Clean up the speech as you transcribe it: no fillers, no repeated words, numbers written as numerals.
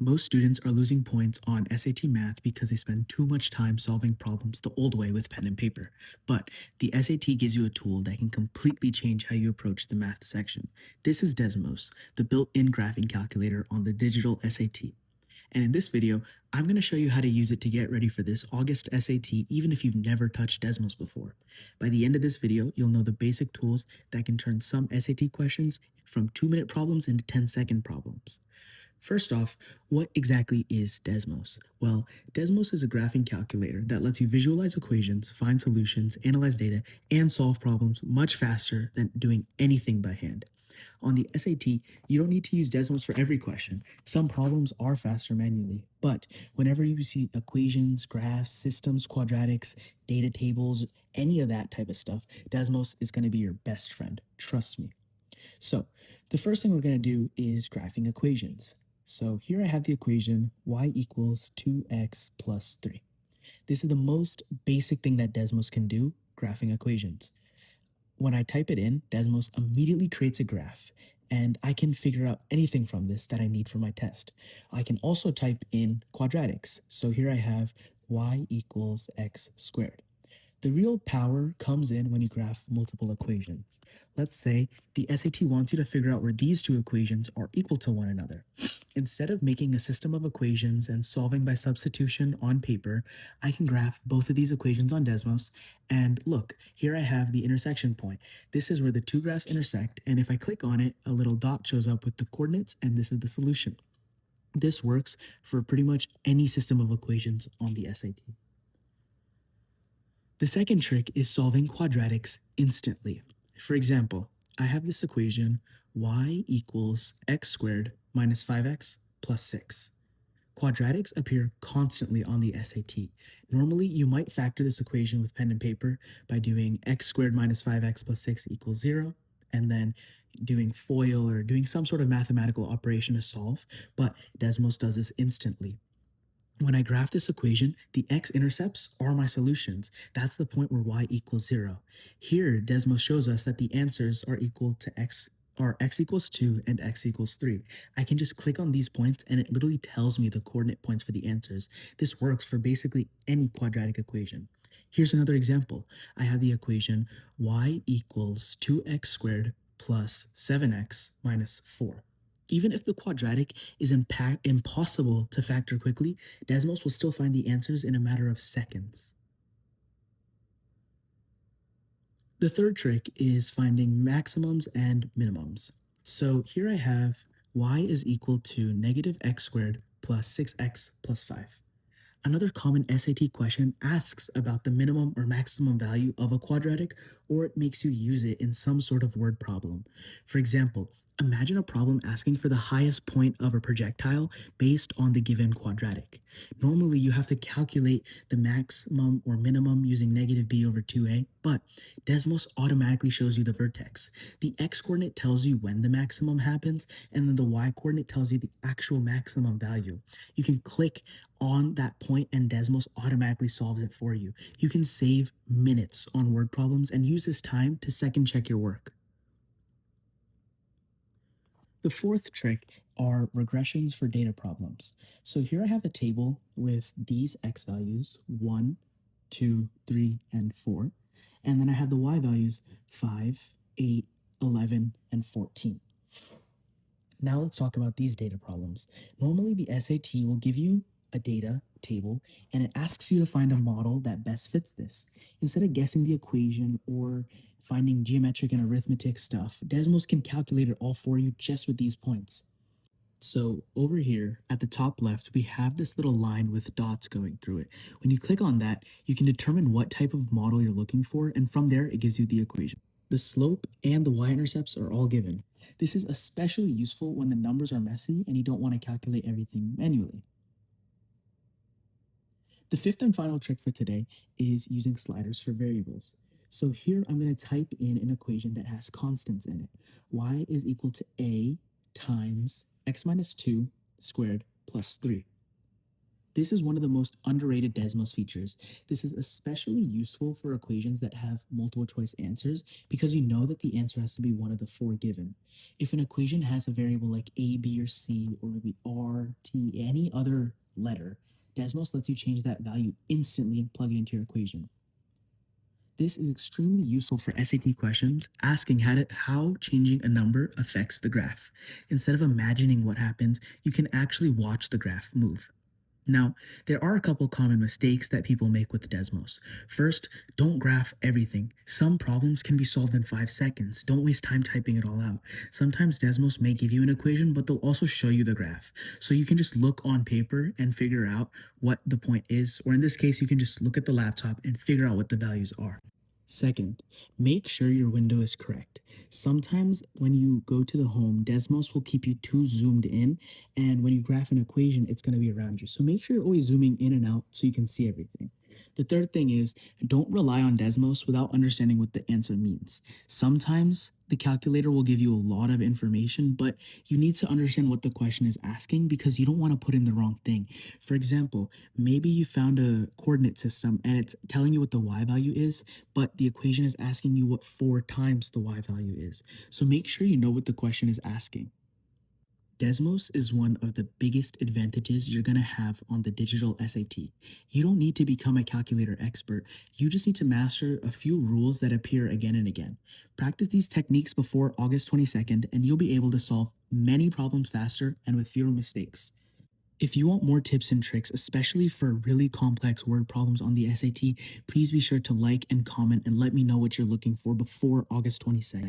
Most students are losing points on SAT math because they spend too much time solving problems the old way with pen and paper. But the SAT gives you a tool that can completely change how you approach the math section. This is Desmos, the built-in graphing calculator on the digital SAT. And in this video, I'm going to show you how to use it to get ready for this August SAT, even if you've never touched Desmos before. By the end of this video, you'll know the basic tools that can turn some SAT questions from 2-minute problems into 10-second problems. First off, what exactly is Desmos? Well, Desmos is a graphing calculator that lets you visualize equations, find solutions, analyze data, and solve problems much faster than doing anything by hand. On the SAT, you don't need to use Desmos for every question. Some problems are faster manually, but whenever you see equations, graphs, systems, quadratics, data tables, any of that type of stuff, Desmos is going to be your best friend. Trust me. So the first thing we're going to do is graphing equations. So here I have the equation y equals 2x plus 3. This is the most basic thing that Desmos can do, graphing equations. When I type it in, Desmos immediately creates a graph, and I can figure out anything from this that I need for my test. I can also type in quadratics. So here I have y equals x squared. The real power comes in when you graph multiple equations. Let's say the SAT wants you to figure out where these two equations are equal to one another. Instead of making a system of equations and solving by substitution on paper, I can graph both of these equations on Desmos, and look, here I have the intersection point. This is where the two graphs intersect, and if I click on it, a little dot shows up with the coordinates, and this is the solution. This works for pretty much any system of equations on the SAT. The second trick is solving quadratics instantly. For example, I have this equation y equals x squared minus 5x plus 6. Quadratics appear constantly on the SAT. Normally, you might factor this equation with pen and paper by doing x squared minus 5x plus 6 equals 0, and then doing FOIL or doing some sort of mathematical operation to solve, but Desmos does this instantly. When I graph this equation, the x-intercepts are my solutions. That's the point where y equals 0. Here, Desmos shows us that the answers are equal to x, or x equals 2 and x equals 3. I can just click on these points and it literally tells me the coordinate points for the answers. This works for basically any quadratic equation. Here's another example. I have the equation y equals 2x squared plus 7x minus 4. Even if the quadratic is impossible to factor quickly, Desmos will still find the answers in a matter of seconds. The third trick is finding maximums and minimums. So here I have y is equal to negative x squared plus 6x plus 5. Another common SAT question asks about the minimum or maximum value of a quadratic, or it makes you use it in some sort of word problem. For example, imagine a problem asking for the highest point of a projectile based on the given quadratic. Normally, you have to calculate the maximum or minimum using negative b over 2a, but Desmos automatically shows you the vertex. The x-coordinate tells you when the maximum happens, and then the y-coordinate tells you the actual maximum value. You can click on that point and Desmos automatically solves it for you. You can save minutes on word problems and use this time to second check your work. The fourth trick are regressions for data problems. So here I have a table with these x values, 1, 2, 3, and 4. And then I have the y values, 5, 8, 11, and 14. Now let's talk about these data problems. Normally the SAT will give you a data table and it asks you to find a model that best fits this. Instead of guessing the equation or finding geometric and arithmetic stuff, Desmos can calculate it all for you just with these points. So over here at the top left, we have this little line with dots going through it. When you click on that, you can determine what type of model you're looking for, and from there, it gives you the equation. The slope and the y-intercepts are all given. This is especially useful when the numbers are messy and you don't want to calculate everything manually. The fifth and final trick for today is using sliders for variables. So here I'm going to type in an equation that has constants in it. Y is equal to a times x minus 2 squared plus 3. This is one of the most underrated Desmos features. This is especially useful for equations that have multiple choice answers because you know that the answer has to be one of the four given. If an equation has a variable like a, b, or c, or maybe r, t, any other letter, Desmos lets you change that value instantly and plug it into your equation. This is extremely useful for SAT questions, asking how changing a number affects the graph. Instead of imagining what happens, you can actually watch the graph move. Now, there are a couple common mistakes that people make with Desmos. First, don't graph everything. Some problems can be solved in 5 seconds. Don't waste time typing it all out. Sometimes Desmos may give you an equation, but they'll also show you the graph. So you can just look on paper and figure out what the point is, or in this case, you can just look at the laptop and figure out what the values are. Second, make sure your window is correct. Sometimes when you go to the home, Desmos will keep you too zoomed in, and when you graph an equation, it's going to be around you. So make sure you're always zooming in and out so you can see everything. The third thing is don't rely on Desmos without understanding what the answer means. Sometimes the calculator will give you a lot of information, but you need to understand what the question is asking because you don't want to put in the wrong thing. For example, maybe you found a coordinate system and it's telling you what the y value is, but the equation is asking you what 4 times the y value is. So make sure you know what the question is asking. Desmos is one of the biggest advantages you're going to have on the digital SAT. You don't need to become a calculator expert. You just need to master a few rules that appear again and again. Practice these techniques before August 22nd, and you'll be able to solve many problems faster and with fewer mistakes. If you want more tips and tricks, especially for really complex word problems on the SAT, please be sure to like and comment and let me know what you're looking for before August 22nd.